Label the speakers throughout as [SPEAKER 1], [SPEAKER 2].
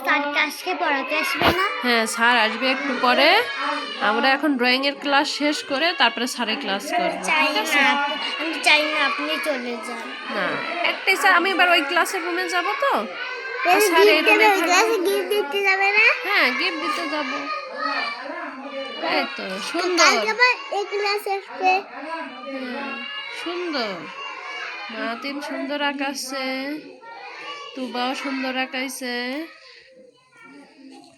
[SPEAKER 1] স্যারকে আজকে পড়াতে আসবে না?
[SPEAKER 2] হ্যাঁ, স্যার আসবে একটু পরে। আমরা এখন ড্রয়িং এর ক্লাস শেষ করে তারপরে স্যারের ক্লাস করব।
[SPEAKER 1] চাই
[SPEAKER 2] ঠিক আছে?
[SPEAKER 1] না, আমি চাই না আপনি চলে যান।
[SPEAKER 2] না, একটাই স্যার, আমি এবার ওই ক্লাসের রুমে যাব তো। আর
[SPEAKER 1] গিফট
[SPEAKER 2] স্যার এই রুমে
[SPEAKER 1] দেবে,
[SPEAKER 2] থাকবে।
[SPEAKER 1] ক্লাসে গিফট দিতে যাবে না?
[SPEAKER 2] হ্যাঁ, গিফট দিতে যাব। এই তো সুন্দর।
[SPEAKER 1] কালকে আবার এই ক্লাসে আসবে।
[SPEAKER 2] হ্যাঁ, সুন্দর। মাতিম সুন্দর আঁকাছে, তুবাও সুন্দর আঁকাইছে।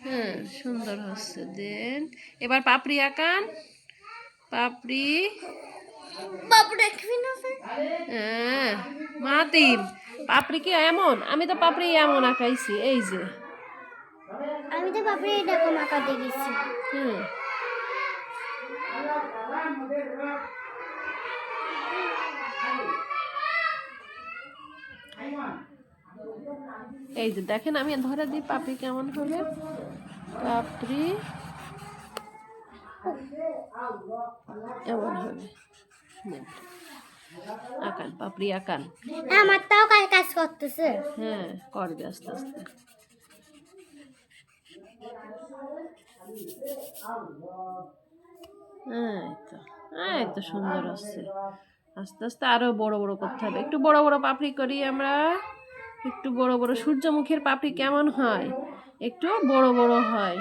[SPEAKER 2] হ্যাঁ, সুন্দর হচ্ছে। দেন এবার পাপড়ি আঁকান। পাপড়ি।
[SPEAKER 1] বাবু দেখবি না?
[SPEAKER 2] হ্যাঁ, মাতিম পাপড়ি কি এমন? আমি তো পাপড়ি এমন আঁকাইছি, এই যে।
[SPEAKER 1] আমি তো বাবুরে এরকম আঁকা দেখেছি।
[SPEAKER 2] হুম। এই যে দেখেন, আমি ধরে দিই পাপড়ি কেমন হবে। পাপড়ি এমন হবে। নেন, আঁকান পাপড়ি আঁকান।
[SPEAKER 1] আমার তাও কাজ করতেছে।
[SPEAKER 2] হ্যাঁ, করবে আস্তে আস্তে। এই তো সুন্দর হচ্ছে। আস্তে আস্তে আরো বড় বড় করতে হবে। একটু বড় বড় পাপড়ি করি আমরা। একটু বড় বড় সূর্যমুখীর পাপড়ি কেমন হয়? একটু বড় বড় হয়।